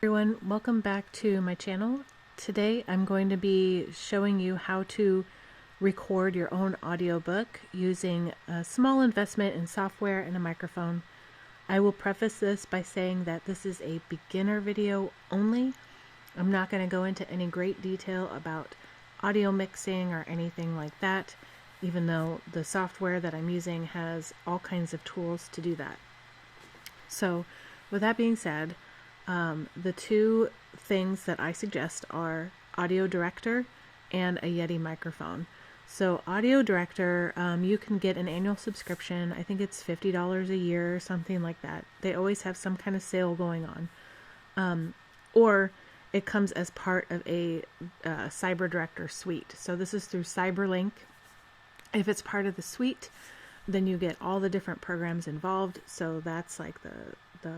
Everyone, welcome back to my channel. Today I'm going to be showing you how to record your own audiobook using a small investment in software and a microphone. I will preface this by saying that this is a beginner video only. I'm not going to go into any great detail about audio mixing or anything like that, even though the software that I'm using has all kinds of tools to do that. So with that being said, the two things that I suggest are AudioDirector and a Yeti microphone. So AudioDirector, you can get an annual subscription. I think it's $50 a year or something like that. They always have some kind of sale going on. Or it comes as part of a CyberDirector suite. So this is through CyberLink. If it's part of the suite, then you get all the different programs involved. So that's like the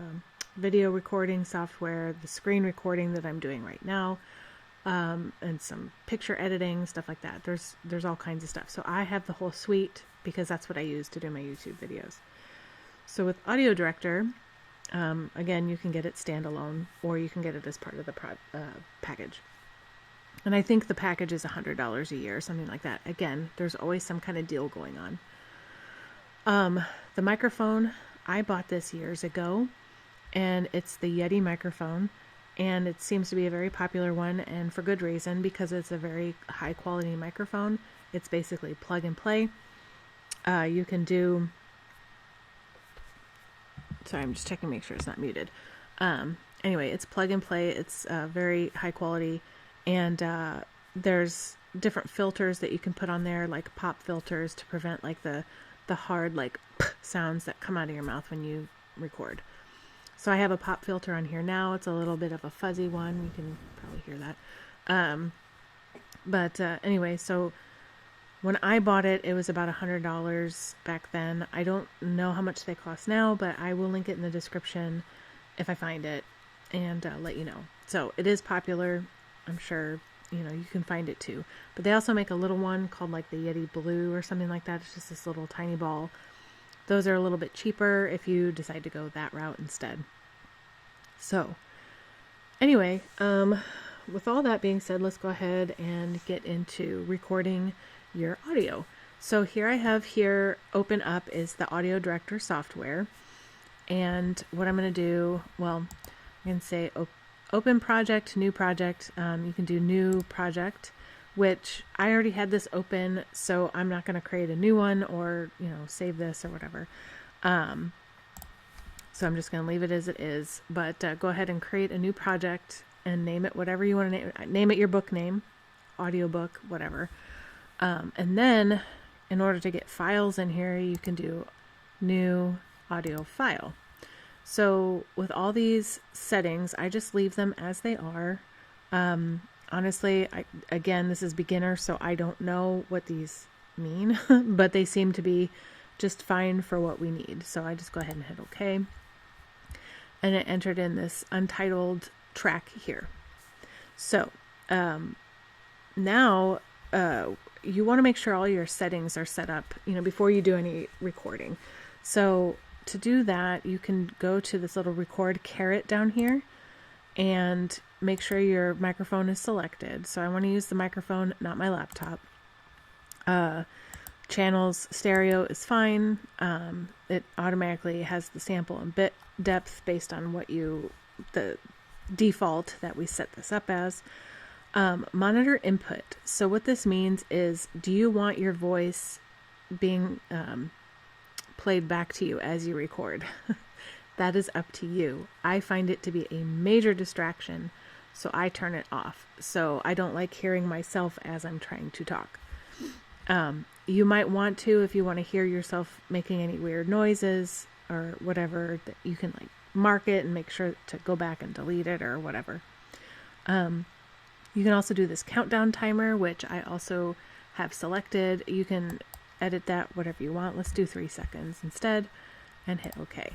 video recording software, the screen recording that I'm doing right now, and some picture editing, stuff like that. There's all kinds of stuff. So I have the whole suite because that's what I use to do my YouTube videos. So with AudioDirector, again, you can get it standalone or you can get it as part of the package. And I think the package is $100 a year, something like that. Again, there's always some kind of deal going on. The microphone, I bought this years ago, and it's the Yeti microphone, and it seems to be a very popular one, and for good reason, because it's a very high quality microphone. It's basically plug and play. You can do, sorry, I'm just checking to make sure it's not muted. Anyway, it's plug and play. It's very high quality, and there's different filters that you can put on there, like pop filters, to prevent like the hard like sounds that come out of your mouth when you record. So I have a pop filter on here now. It's a little bit of a fuzzy one. You can probably hear that. Anyway, so when I bought it, it was about $100 back then. I don't know how much they cost now, but I will link it in the description if I find it and let you know. So it is popular. I'm sure, you can find it too. But they also make a little one called like the Yeti Blue or something like that. It's just this little tiny ball. Those are a little bit cheaper if you decide to go that route instead. So anyway, with all that being said, let's go ahead and get into recording your audio. So here I have open up is the AudioDirector software. And what I'm going to do, well, I'm going to say open project, new project. You can do new project, which I already had this open, so I'm not going to create a new one or, save this or whatever. So I'm just going to leave it as it is, but go ahead and create a new project and name it whatever you want to name it. Name it your book name, audiobook, whatever. And then in order to get files in here, you can do new audio file. So with all these settings, I just leave them as they are. Honestly, again, this is beginner, so I don't know what these mean, but they seem to be just fine for what we need. So I just go ahead and hit OK. And it entered in this untitled track here. So now you want to make sure all your settings are set up, before you do any recording. So to do that, you can go to this little record caret down here and make sure your microphone is selected. So I want to use the microphone, not my laptop. Channels stereo is fine. It automatically has the sample and bit depth based on the default that we set this up as. Monitor input. So what this means is, do you want your voice being played back to you as you record? That is up to you. I find it to be a major distraction, so I turn it off. So I don't like hearing myself as I'm trying to talk. You might want to, if you want to hear yourself making any weird noises or whatever, that you can like mark it and make sure to go back and delete it or whatever. You can also do this countdown timer, which I also have selected. You can edit that whatever you want. Let's do 3 seconds instead and hit OK.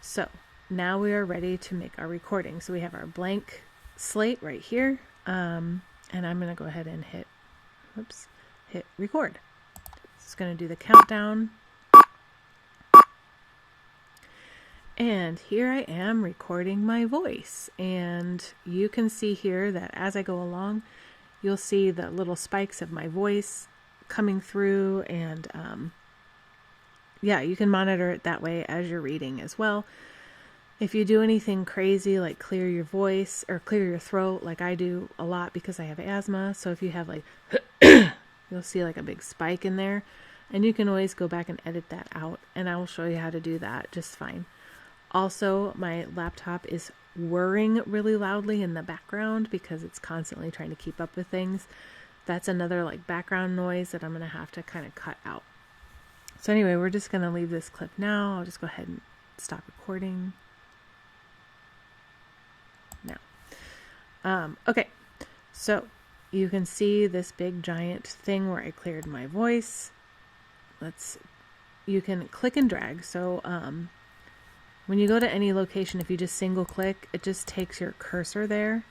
So now we are ready to make our recording. So we have our blank slate right here. And I'm going to go ahead and hit record. It's going to do the countdown. And here I am recording my voice, and you can see here that as I go along, you'll see the little spikes of my voice coming through, and yeah, you can monitor it that way as you're reading as well. If you do anything crazy like clear your voice or clear your throat, like I do a lot because I have asthma, so if you have like you'll see like a big spike in there, and you can always go back and edit that out, and I will show you how to do that just fine. Also, my laptop is whirring really loudly in the background because it's constantly trying to keep up with things. That's another like background noise that I'm going to have to kind of cut out. So anyway, we're just going to leave this clip now. I'll just go ahead and stop recording now. Okay, so you can see this big giant thing where I cleared my voice. You can click and drag. So when you go to any location, if you just single click, it just takes your cursor there.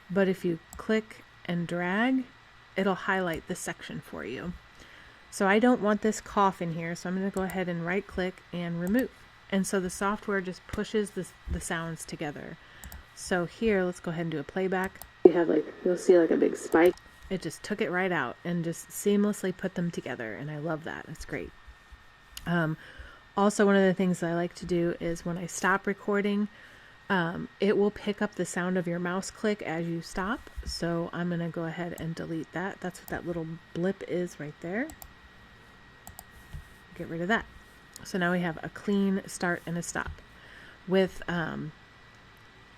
But if you click and drag, it'll highlight the section for you. So I don't want this cough in here, so I'm going to go ahead and right click and remove. And so the software just pushes the sounds together. So here, let's go ahead and do a playback. You'll see like a big spike. It just took it right out and just seamlessly put them together. And I love that. It's great. Also, one of the things that I like to do is when I stop recording, it will pick up the sound of your mouse click as you stop. So I'm going to go ahead and delete that. That's what that little blip is right there. Get rid of that. So now we have a clean start and a stop. With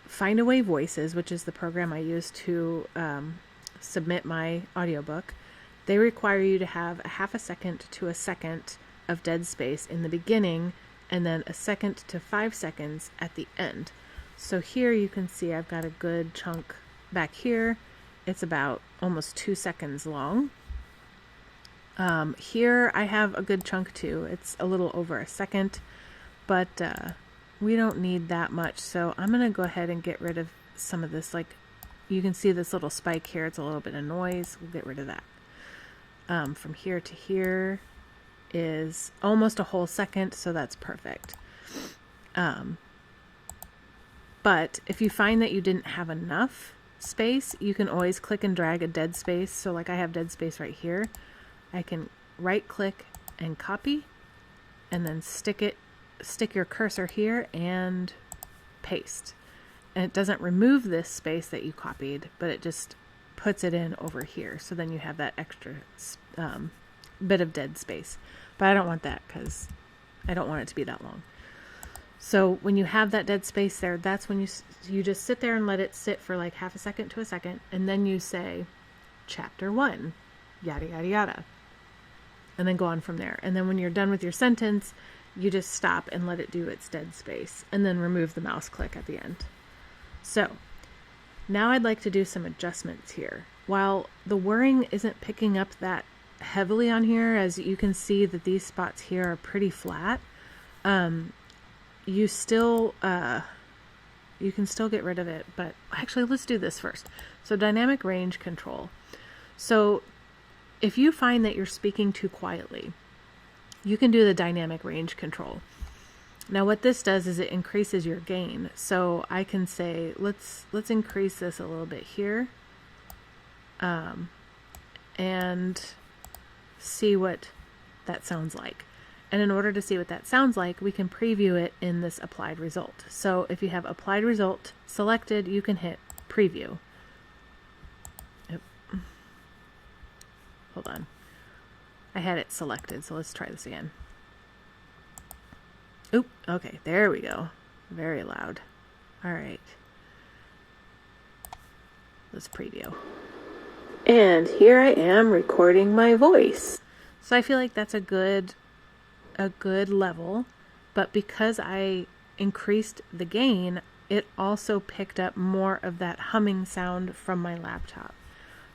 Findaway Voices, which is the program I use to submit my audiobook, they require you to have a half a second to a second of dead space in the beginning, and then a second to 5 seconds at the end. So here you can see I've got a good chunk back here. It's about almost 2 seconds long. Here I have a good chunk too. It's a little over a second, but we don't need that much. So I'm going to go ahead and get rid of some of this. Like you can see this little spike here. It's a little bit of noise. We'll get rid of that. From here to here is almost a whole second, so that's perfect. But if you find that you didn't have enough space, you can always click and drag a dead space. So like I have dead space right here. I can right click and copy, and then stick your cursor here and paste. And it doesn't remove this space that you copied, but it just puts it in over here. So then you have that extra bit of dead space. But I don't want that because I don't want it to be that long. So when you have that dead space there, that's when you just sit there and let it sit for like half a second to a second, and then you say chapter 1, yada yada yada, and then go on from there. And then when you're done with your sentence, you just stop and let it do its dead space, and then remove the mouse click at the end. So now I'd like to do some adjustments here. While the whirring isn't picking up that heavily on here, as you can see that these spots here are pretty flat, you can still get rid of it. But actually, let's do this first. So dynamic range control. So if you find that you're speaking too quietly, you can do the dynamic range control. Now what this does is it increases your gain. So I can say, let's increase this a little bit here, and see what that sounds like. And in order to see what that sounds like, we can preview it in this applied result. So if you have applied result selected, you can hit preview. Hold on. I had it selected, so let's try this again. Oop, okay, there we go. Very loud. All right. Let's preview. And here I am recording my voice. So I feel like that's a good level, but because I increased the gain, it also picked up more of that humming sound from my laptop.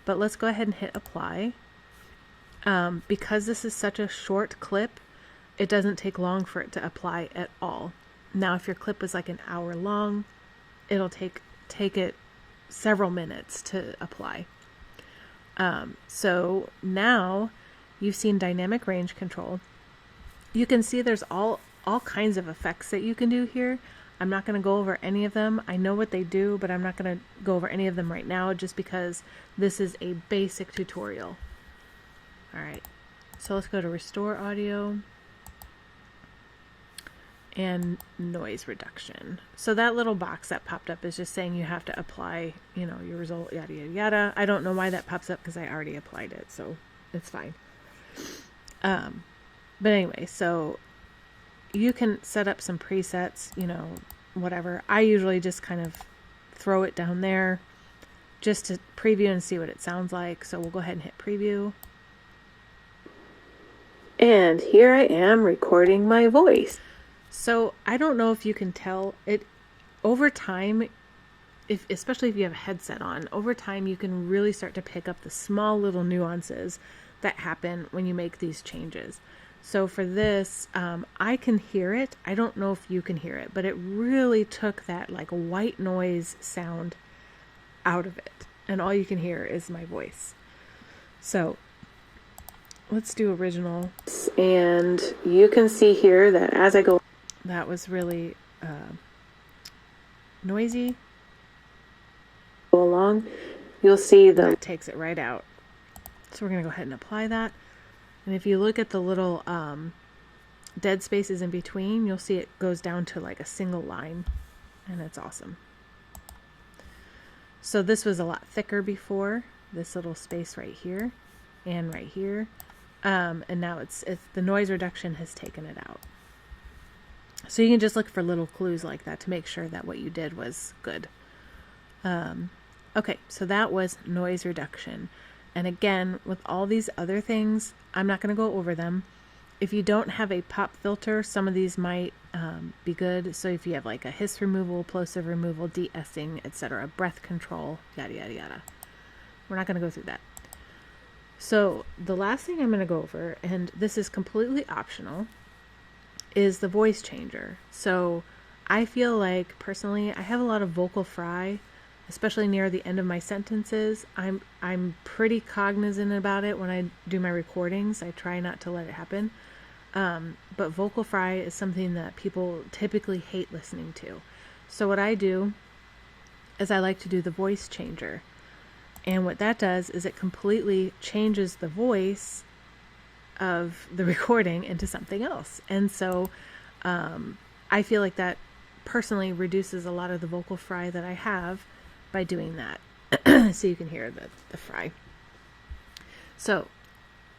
But let's go ahead and hit apply. Because this is such a short clip, it doesn't take long for it to apply at all. Now, if your clip was like an hour long, it'll take it several minutes to apply. So now you've seen dynamic range control. You can see there's all all kinds of effects that you can do here. I'm not going to go over any of them. I know what they do, but I'm not going to go over any of them right now just because this is a basic tutorial. All right, so let's go to Restore Audio and Noise Reduction. So that little box that popped up is just saying you have to apply, your result, yada, yada, yada. I don't know why that pops up because I already applied it, so it's fine. But anyway, so you can set up some presets, whatever. I usually just kind of throw it down there just to preview and see what it sounds like. So we'll go ahead and hit preview. And here I am recording my voice. So I don't know if you can tell it over time, especially if you have a headset on, over time you can really start to pick up the small little nuances that happen when you make these changes. So for this, I can hear it. I don't know if you can hear it, but it really took that like white noise sound out of it. And all you can hear is my voice. So let's do original. And you can see here that as I go, that was really noisy. Go along, you'll see that takes it right out. So we're going to go ahead and apply that. And if you look at the little dead spaces in between, you'll see it goes down to like a single line, and it's awesome. So this was a lot thicker before, this little space right here and right here. And now it's the noise reduction has taken it out. So you can just look for little clues like that to make sure that what you did was good. Okay, so that was noise reduction. And again, with all these other things, I'm not going to go over them. If you don't have a pop filter, some of these might be good. So if you have like a hiss removal, plosive removal, de-essing, etc., breath control, yada, yada, yada. We're not going to go through that. So the last thing I'm going to go over, and this is completely optional, is the voice changer. So I feel like, personally, I have a lot of vocal fry, especially near the end of my sentences. I'm pretty cognizant about it when I do my recordings. I try not to let it happen. But vocal fry is something that people typically hate listening to. So what I do is I like to do the voice changer. And what that does is it completely changes the voice of the recording into something else. And so I feel like that personally reduces a lot of the vocal fry that I have by doing that. So you can hear the fry. So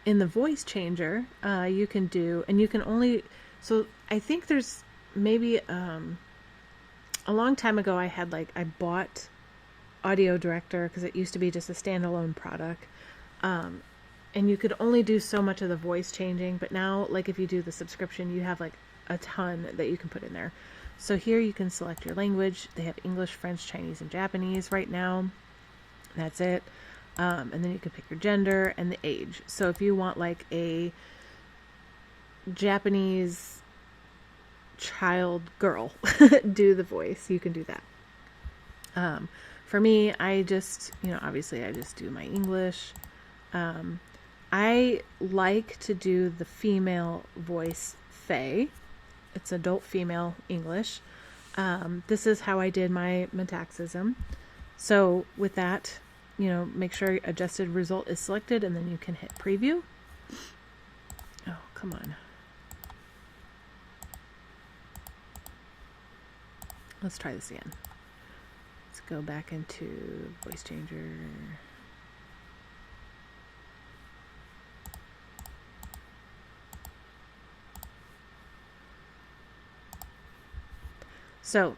in the voice changer, you can do, and you can only, so I think there's maybe a long time ago I bought AudioDirector because it used to be just a standalone product. And you could only do so much of the voice changing, but now, like if you do the subscription, you have like a ton that you can put in there. So here you can select your language. They have English, French, Chinese, and Japanese right now. That's it. And then you can pick your gender and the age. So if you want like a Japanese child girl do the voice, you can do that. For me, I just, obviously I just do my English. I like to do the female voice, Faye. It's adult female English. This is how I did my Metaxysm. So with that, make sure adjusted result is selected, and then you can hit preview. Oh, come on. Let's try this again. Let's go back into voice changer. So,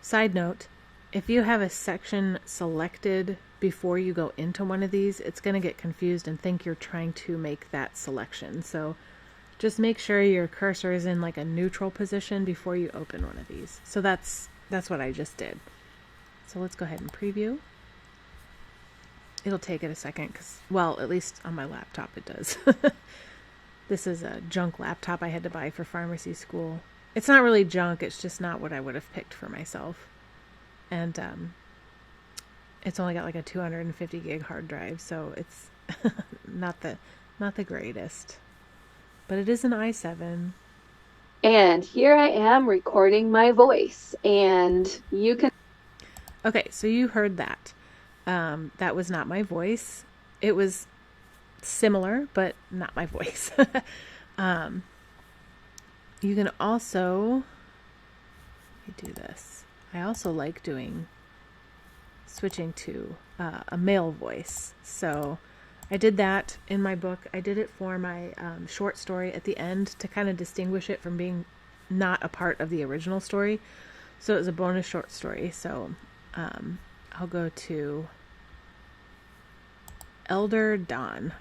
side note, if you have a section selected before you go into one of these, it's going to get confused and think you're trying to make that selection. So just make sure your cursor is in like a neutral position before you open one of these. So that's what I just did. So let's go ahead and preview. It'll take it a second because, well, at least on my laptop it does. This is a junk laptop I had to buy for pharmacy school. It's not really junk, it's just not what I would have picked for myself. And it's only got like a 250 gig hard drive, so it's not the greatest. But it is an i7. And here I am recording my voice, and you can... Okay, so you heard that. That was not my voice. It was similar, but not my voice. You can also, let me do this. I also like switching to a male voice. So I did that in my book. I did it for my short story at the end to kind of distinguish it from being not a part of the original story. So it was a bonus short story. So I'll go to Elder Dawn.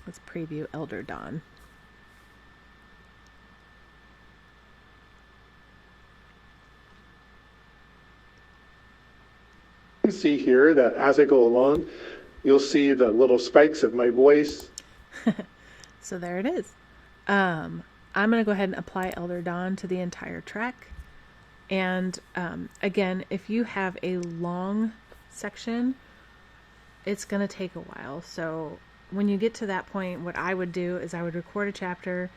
Let's preview Elder Dawn. You can see here that as I go along, you'll see the little spikes of my voice. So there it is. I'm going to go ahead and apply Elder Dawn to the entire track. And again, if you have a long section, it's going to take a while. So when you get to that point, what I would do is I would record a chapter,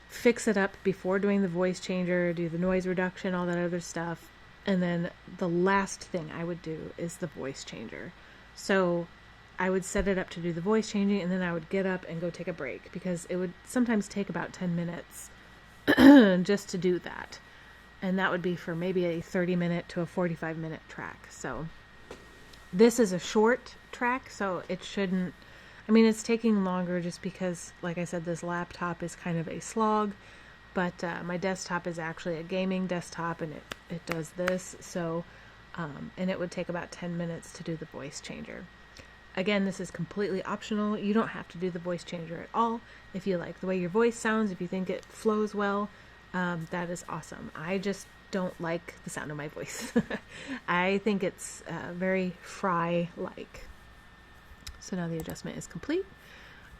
fix it up before doing the voice changer, do the noise reduction, all that other stuff. And then the last thing I would do is the voice changer. So I would set it up to do the voice changing, and then I would get up and go take a break, because it would sometimes take about 10 minutes just to do that. And that would be for maybe a 30-minute to a 45-minute track. So this is a short track, so it shouldn't... I mean, it's taking longer just because, like I said, this laptop is kind of a slog. But my desktop is actually a gaming desktop, and it does this. So, and it would take about 10 minutes to do the voice changer. Again, this is completely optional. You don't have to do the voice changer at all. If you like the way your voice sounds, if you think it flows well, that is awesome. I just don't like the sound of my voice. I think it's very fry-like. So now the adjustment is complete.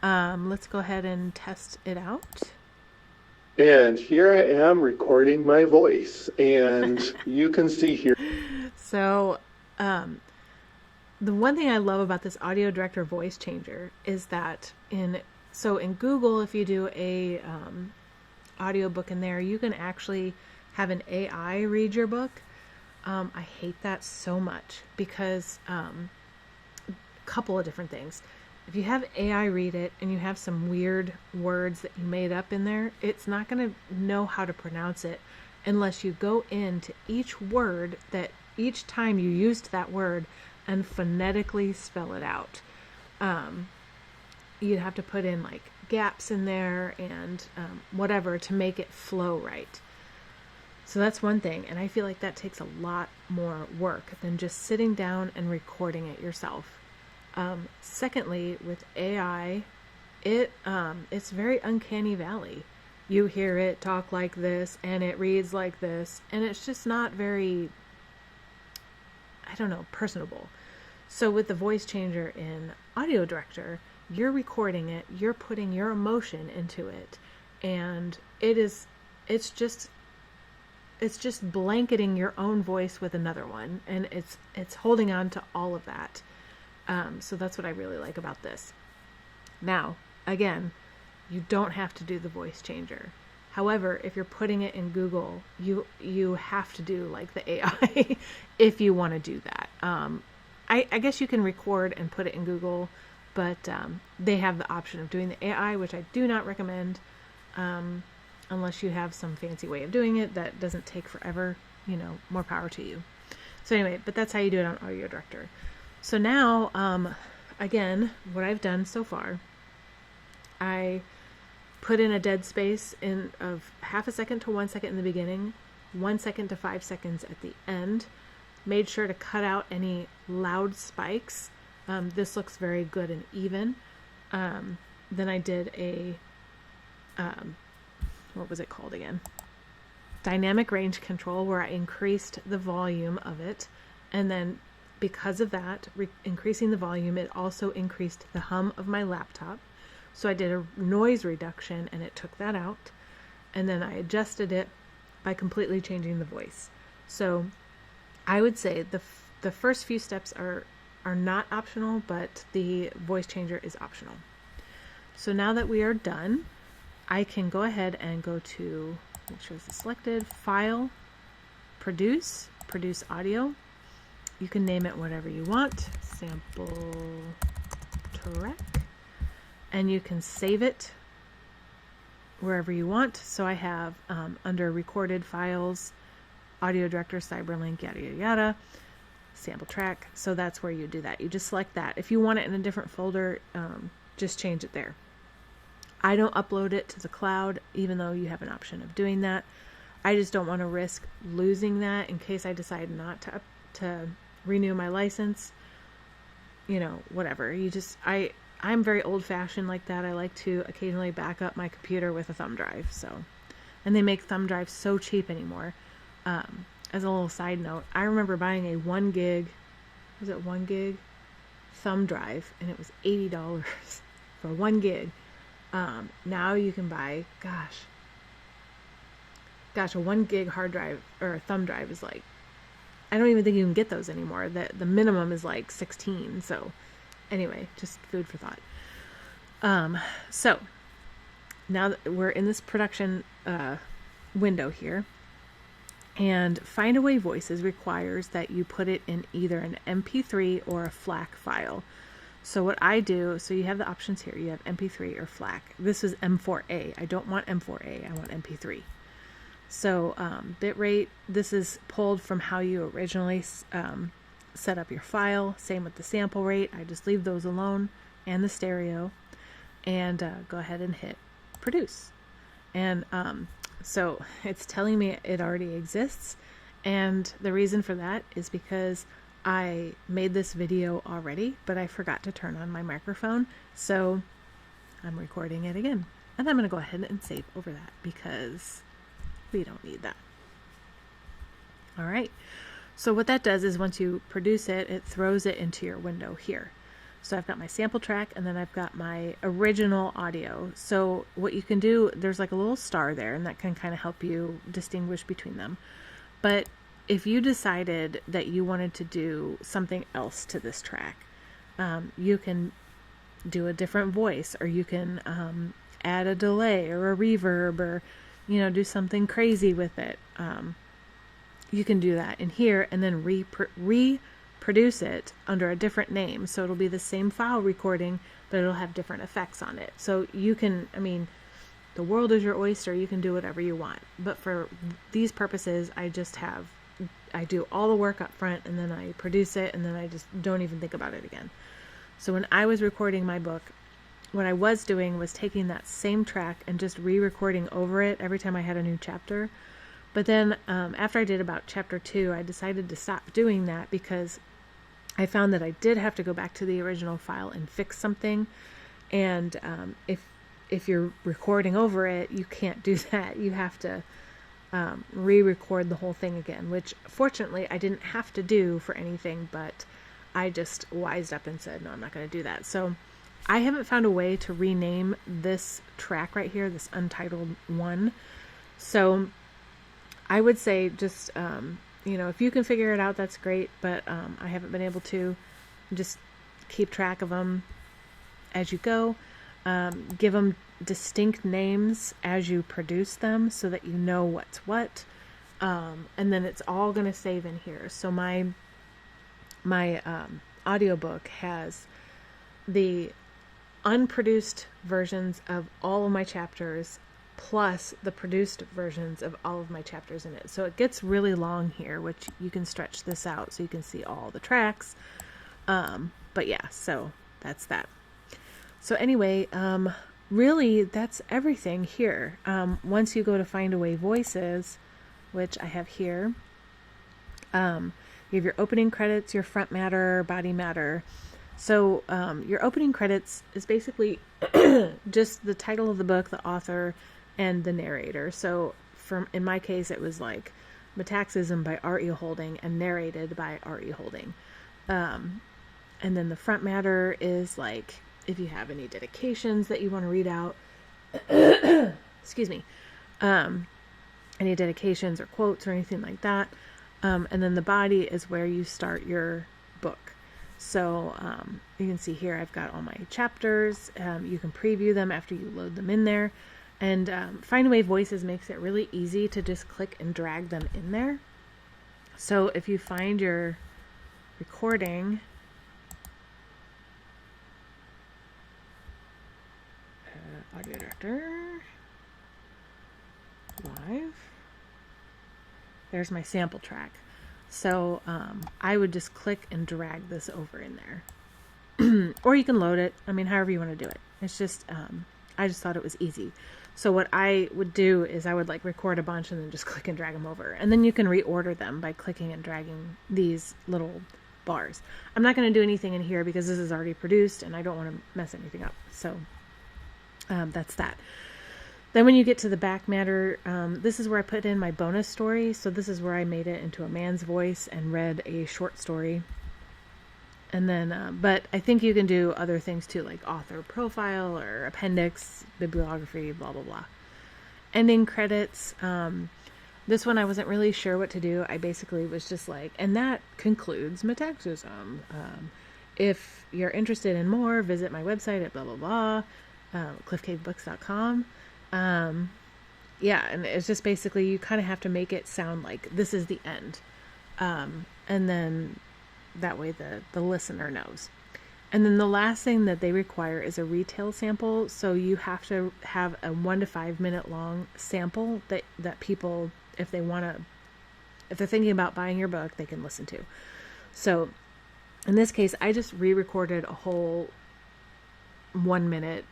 Let's go ahead and test it out. And here I am recording my voice, and you can see here. So, the one thing I love about this AudioDirector voice changer is that in Google, if you do a audiobook in there, you can actually have an AI read your book. I hate that so much because a couple of different things. If you have AI read it and you have some weird words that you made up in there, it's not going to know how to pronounce it unless you go into each word that each time you used that word and phonetically spell it out. You'd have to put in like gaps in there and whatever to make it flow right. So that's one thing, and I feel like that takes a lot more work than just sitting down and recording it yourself. Secondly, with AI, it's very uncanny valley. You hear it talk like this and it reads like this, and it's just not very, I don't know, personable. So with the voice changer in AudioDirector, you're recording it, you're putting your emotion into it, and it's just blanketing your own voice with another one, and it's holding on to all of that. So that's what I really like about this. Now, again, you don't have to do the voice changer. However, if you're putting it in Google, you have to do like the AI if you want to do that. I guess you can record and put it in Google, but they have the option of doing the AI, which I do not recommend unless you have some fancy way of doing it that doesn't take forever. More power to you. So anyway, but that's how you do it on AudioDirector. So now, again, what I've done so far, I put in a dead space of half a second to 1 second in the beginning, 1 second to 5 seconds at the end, made sure to cut out any loud spikes. This looks very good and even. Then I did a, what was it called again? Dynamic range control, where I increased the volume of it, and then because of that, increasing the volume, it also increased the hum of my laptop. So I did a noise reduction and it took that out. And then I adjusted it by completely changing the voice. So I would say the first few steps are not optional, but the voice changer is optional. So now that we are done, I can go ahead and go to, make sure this is selected, File, Produce Audio. You can name it whatever you want, sample track, and you can save it wherever you want. So I have under recorded files, AudioDirector, Cyberlink, yada yada yada, sample track. So that's where you do that. You just select that. If you want it in a different folder, just change it there. I don't upload it to the cloud, even though you have an option of doing that. I just don't want to risk losing that in case I decide not to renew my license. You know, whatever. I'm very old-fashioned like that. I like to occasionally back up my computer with a thumb drive. And they make thumb drives so cheap anymore. As a little side note, I remember buying a 1 gig thumb drive, and it was $80 for 1 gig. Now you can buy, a 1 gig hard drive or a thumb drive is like, I don't even think you can get those anymore. The minimum is like 16. So anyway, just food for thought. So now that we're in this production window here, and Findaway Voices requires that you put it in either an MP3 or a FLAC file. So what I do, so you have the options here. You have MP3 or FLAC. This is M4A. I don't want M4A. I want MP3. So bitrate, this is pulled from how you originally set up your file. Same with the sample rate. I just leave those alone, and the stereo, and go ahead and hit produce. And so it's telling me it already exists. And the reason for that is because I made this video already, but I forgot to turn on my microphone. So I'm recording it again. And I'm going to go ahead and save over that because we don't need that. All right. So what that does is once you produce it, it throws it into your window here. So I've got my sample track, and then I've got my original audio. So what you can do, there's like a little star there, and that can kind of help you distinguish between them. But if you decided that you wanted to do something else to this track, you can do a different voice, or you can add a delay or a reverb, or do something crazy with it. You can do that in here, and then reproduce it under a different name. So it'll be the same file recording, but it'll have different effects on it. So you can, the world is your oyster. You can do whatever you want. But for these purposes, I do all the work up front, and then I produce it, and then I just don't even think about it again. So when I was recording my book, what I was doing was taking that same track and just re-recording over it every time I had a new chapter. But then after I did about chapter 2, I decided to stop doing that because I found that I did have to go back to the original file and fix something. And if you're recording over it, you can't do that. You have to re-record the whole thing again, which fortunately I didn't have to do for anything, but I just wised up and said, no, I'm not going to do that. So I haven't found a way to rename this track right here, this untitled one. So I would say just, if you can figure it out, that's great. But I haven't been able to. Just keep track of them as you go. Give them distinct names as you produce them so that you know what's what. And then it's all going to save in here. So my audiobook has the unproduced versions of all of my chapters plus the produced versions of all of my chapters in it. So it gets really long here, which you can stretch this out so you can see all the tracks. But yeah, so that's that. So anyway, really that's everything here. Once you go to Findaway Voices, which I have here, you have your opening credits, your front matter, body matter. So your opening credits is basically just the title of the book, the author, and the narrator. So in my case, it was like Metaxysm by R.E. Holding and narrated by R.E. Holding. And then the front matter is like if you have any dedications that you want to read out. Excuse me. Any dedications or quotes or anything like that. And then the body is where you start your book. So you can see here I've got all my chapters. You can preview them after you load them in there. And Findaway Voices makes it really easy to just click and drag them in there. So if you find your recording, AudioDirector, live, there's my sample track. So I would just click and drag this over in there. Or you can load it. I mean, however you want to do it. It's just, I just thought it was easy. So what I would do is I would like record a bunch and then just click and drag them over. And then you can reorder them by clicking and dragging these little bars. I'm not going to do anything in here because this is already produced and I don't want to mess anything up. So that's that. Then when you get to the back matter, this is where I put in my bonus story. So this is where I made it into a man's voice and read a short story. And then, but I think you can do other things too, like author profile or appendix, bibliography, blah, blah, blah. Ending credits. This one I wasn't really sure what to do. I basically was just like, and that concludes Metaxysm. If you're interested in more, visit my website at blah, blah, blah, cliffcavebooks.com. Yeah, and it's just basically you kind of have to make it sound like this is the end. And then that way the listener knows. And then the last thing that they require is a retail sample. So you have to have a 1 to 5 minute long sample that people, if they're thinking about buying your book, they can listen to. So in this case, I just re-recorded a whole 1 minute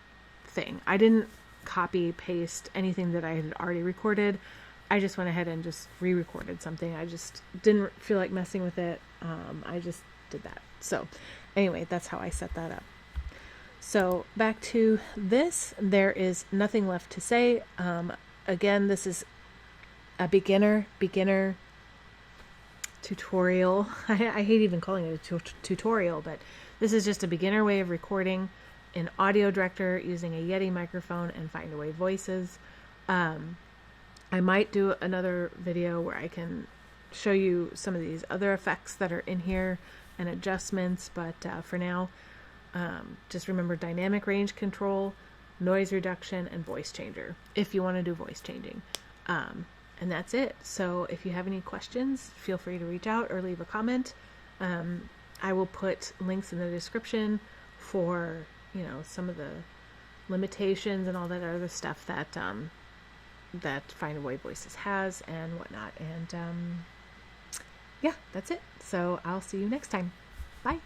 thing. I didn't copy paste anything that I had already recorded. I just went ahead and just re-recorded something. I just didn't feel like messing with it. I just did that. So anyway, that's how I set that up. So back to this, there is nothing left to say. Again, this is a beginner tutorial. I hate even calling it a tutorial, but this is just a beginner way of recording in AudioDirector using a Yeti microphone and Findaway Voices. I might do another video where I can show you some of these other effects that are in here and adjustments, but for now, just remember dynamic range control, noise reduction, and voice changer if you want to do voice changing. And that's it. So if you have any questions, feel free to reach out or leave a comment. I will put links in the description for, some of the limitations and all that other stuff that that Findaway Voices has and whatnot. And yeah, that's it. So I'll see you next time. Bye.